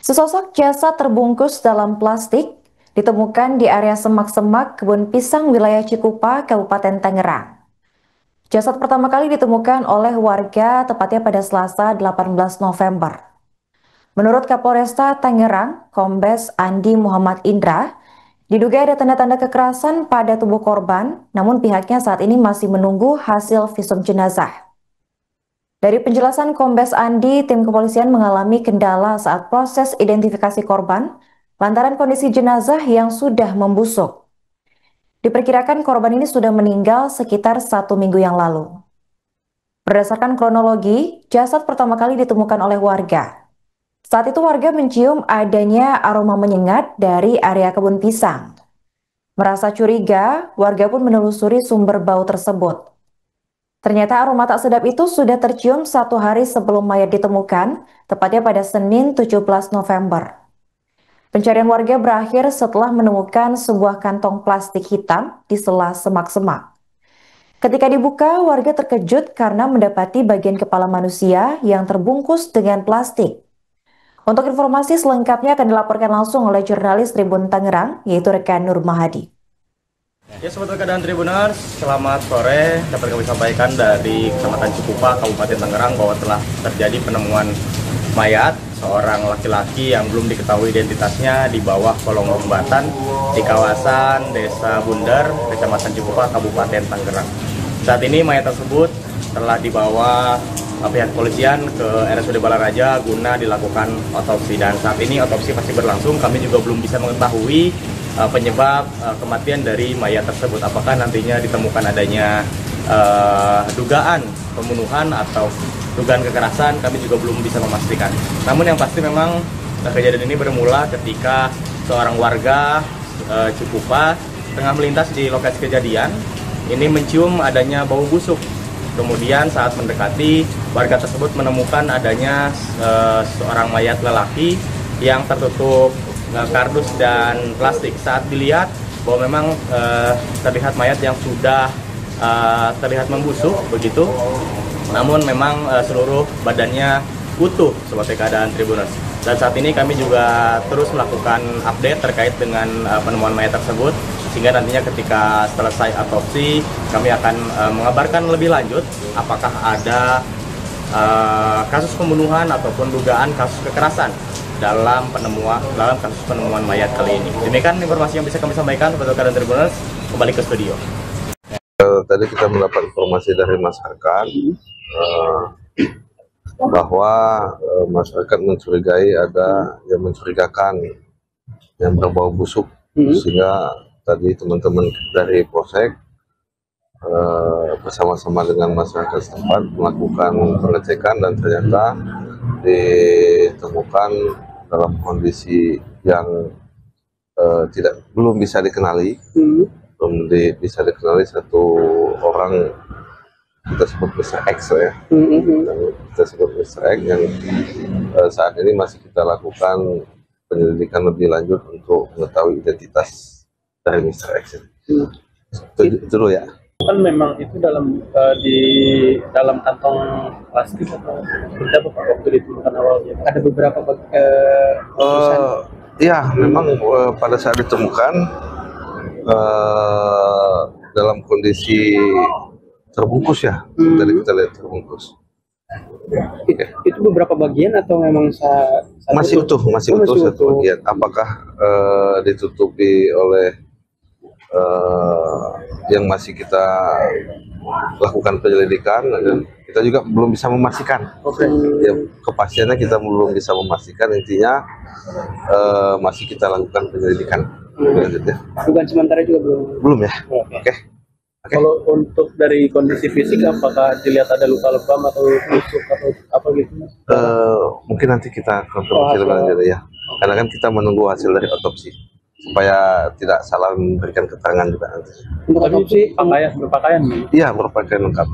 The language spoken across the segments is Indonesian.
Sesosok jasad terbungkus dalam plastik ditemukan di area semak-semak kebun pisang wilayah Cikupa, Kabupaten Tangerang. Jasad pertama kali ditemukan oleh warga tepatnya pada Selasa 18 November. Menurut Kapolresta Tangerang, Kombes Andi Muhammad Indra, diduga ada tanda-tanda kekerasan pada tubuh korban, namun pihaknya saat ini masih menunggu hasil visum jenazah. Dari penjelasan Kombes Andi, tim kepolisian mengalami kendala saat proses identifikasi korban lantaran kondisi jenazah yang sudah membusuk. Diperkirakan korban ini sudah meninggal sekitar 1 minggu yang lalu. Berdasarkan kronologi, jasad pertama kali ditemukan oleh warga. Saat itu warga mencium adanya aroma menyengat dari area kebun pisang. Merasa curiga, warga pun menelusuri sumber bau tersebut. Ternyata aroma tak sedap itu sudah tercium 1 hari sebelum mayat ditemukan, tepatnya pada Senin 17 November. Pencarian warga berakhir setelah menemukan sebuah kantong plastik hitam di sela semak-semak. Ketika dibuka, warga terkejut karena mendapati bagian kepala manusia yang terbungkus dengan plastik. Untuk informasi selengkapnya akan dilaporkan langsung oleh jurnalis Tribun Tangerang, yaitu rekan Nur Mahadi. Ya, Sobat Keadaan Tribuners, selamat sore. Dapat kami sampaikan dari Kecamatan Cikupa, Kabupaten Tangerang bahwa telah terjadi penemuan mayat seorang laki-laki yang belum diketahui identitasnya di bawah kolong jembatan di kawasan Desa Bundar, Kecamatan Cikupa, Kabupaten Tangerang. Saat ini mayat tersebut telah dibawa pihak kepolisian ke RSUD Balaraja guna dilakukan otopsi, dan saat ini otopsi masih berlangsung. Kami juga belum bisa mengetahui penyebab kematian dari mayat tersebut. Apakah nantinya ditemukan adanya dugaan pembunuhan atau dugaan kekerasan, kami juga belum bisa memastikan. Namun yang pasti memang kejadian ini bermula ketika seorang warga Cikupa tengah melintas di lokasi kejadian ini mencium adanya bau busuk. Kemudian saat mendekati, warga tersebut menemukan adanya seorang mayat lelaki yang tertutup kardus dan plastik. Saat dilihat bahwa memang terlihat mayat yang sudah terlihat membusuk begitu, namun memang seluruh badannya utuh seperti keadaan Tribuners. Dan saat ini kami juga terus melakukan update terkait dengan penemuan mayat tersebut, sehingga nantinya ketika selesai otopsi kami akan mengabarkan lebih lanjut apakah ada kasus pembunuhan ataupun dugaan kasus kekerasan dalam kasus penemuan mayat kali ini. Demikian informasi yang bisa kami sampaikan kepada Keadaan Tribuners. Kembali ke studio. Tadi kita mendapat informasi dari masyarakat bahwa masyarakat mencurigai ada yang mencurigakan yang berbau busuk, sehingga tadi teman-teman dari Polsek bersama-sama dengan masyarakat setempat melakukan pengecekan, dan ternyata ditemukan dalam kondisi yang belum bisa dikenali, bisa dikenali satu orang, kita sebut Mr. X ya, kita sebut Mr. X yang saat ini masih kita lakukan penyelidikan lebih lanjut untuk mengetahui identitas dari Mr. X. Itu dulu ya. Kan memang itu di dalam kantong plastik atau seperti apa Pak waktu ditemukan awalnya? Ada beberapa ya memang pada saat ditemukan dalam kondisi terbungkus ya, tadi kita lihat terbungkus. Itu beberapa bagian atau memang masih utuh satu bagian? Apakah ditutupi oleh yang masih kita lakukan penyelidikan, dan kita juga belum bisa memastikan. Ya, kepastiannya kita belum bisa memastikan, intinya masih kita lakukan penyelidikan. Dugaan sementara juga belum ya? Oke. Kalau untuk dari kondisi fisik, apakah dilihat ada luka lebam atau tusuk atau apa gitu? Mungkin nanti kita konfirmasi lebih lanjut ya, karena kan kita menunggu hasil dari otopsi supaya tidak salah memberikan keterangan juga nanti. Untuk otopsi berpakaian? Iya, berpakaian lengkap.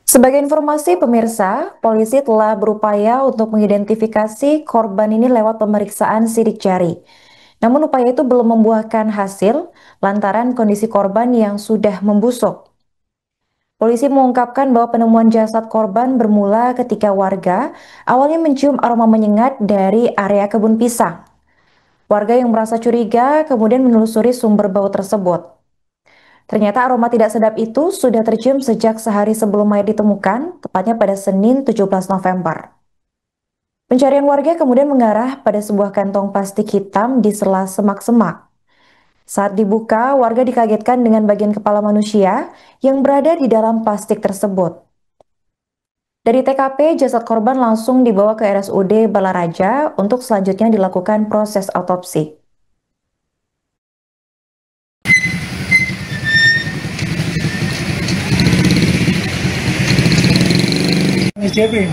Sebagai informasi pemirsa, polisi telah berupaya untuk mengidentifikasi korban ini lewat pemeriksaan sidik jari. Namun upaya itu belum membuahkan hasil lantaran kondisi korban yang sudah membusuk. Polisi mengungkapkan bahwa penemuan jasad korban bermula ketika warga awalnya mencium aroma menyengat dari area kebun pisang. Warga yang merasa curiga kemudian menelusuri sumber bau tersebut. Ternyata aroma tidak sedap itu sudah tercium sejak sehari sebelum mayat ditemukan, tepatnya pada Senin 17 November. Pencarian warga kemudian mengarah pada sebuah kantong plastik hitam di sela semak-semak. Saat dibuka, warga dikagetkan dengan bagian kepala manusia yang berada di dalam plastik tersebut. Dari TKP, jasad korban langsung dibawa ke RSUD Balaraja untuk selanjutnya dilakukan proses autopsi. Jeffrey.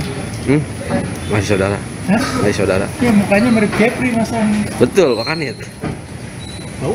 Masih saudara. Hah? Masih saudara. Ya mukanya mirip Jeffrey masa. Betul, makanya. Bau.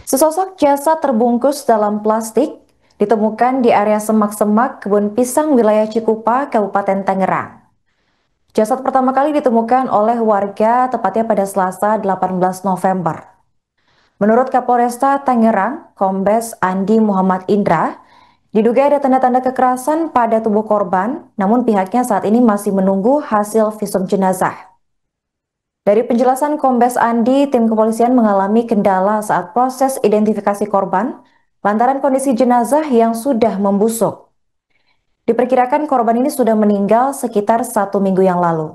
Sesosok jasad terbungkus dalam plastik ditemukan di area semak-semak kebun pisang wilayah Cikupa, Kabupaten Tangerang. Jasad pertama kali ditemukan oleh warga tepatnya pada Selasa 18 November. Menurut Kapolresta Tangerang, Kombes Andi Muhammad Indra, diduga ada tanda-tanda kekerasan pada tubuh korban, namun pihaknya saat ini masih menunggu hasil visum jenazah. Dari penjelasan Kombes Andi, tim kepolisian mengalami kendala saat proses identifikasi korban lantaran kondisi jenazah yang sudah membusuk. Diperkirakan korban ini sudah meninggal sekitar 1 minggu yang lalu.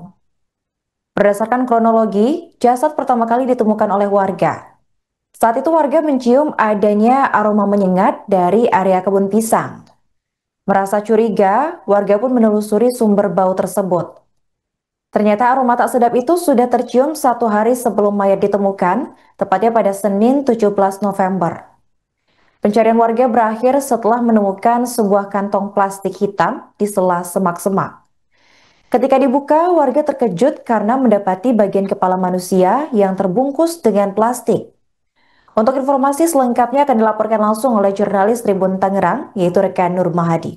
Berdasarkan kronologi, jasad pertama kali ditemukan oleh warga. Saat itu warga mencium adanya aroma menyengat dari area kebun pisang. Merasa curiga, warga pun menelusuri sumber bau tersebut. Ternyata aroma tak sedap itu sudah tercium 1 hari sebelum mayat ditemukan, tepatnya pada Senin 17 November. Pencarian warga berakhir setelah menemukan sebuah kantong plastik hitam di sela semak-semak. Ketika dibuka, warga terkejut karena mendapati bagian kepala manusia yang terbungkus dengan plastik. Untuk informasi selengkapnya akan dilaporkan langsung oleh jurnalis Tribun Tangerang, yaitu rekan Nur Mahadi.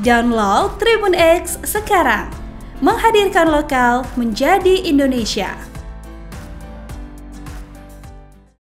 Download Tribun X sekarang, menghadirkan lokal menjadi Indonesia.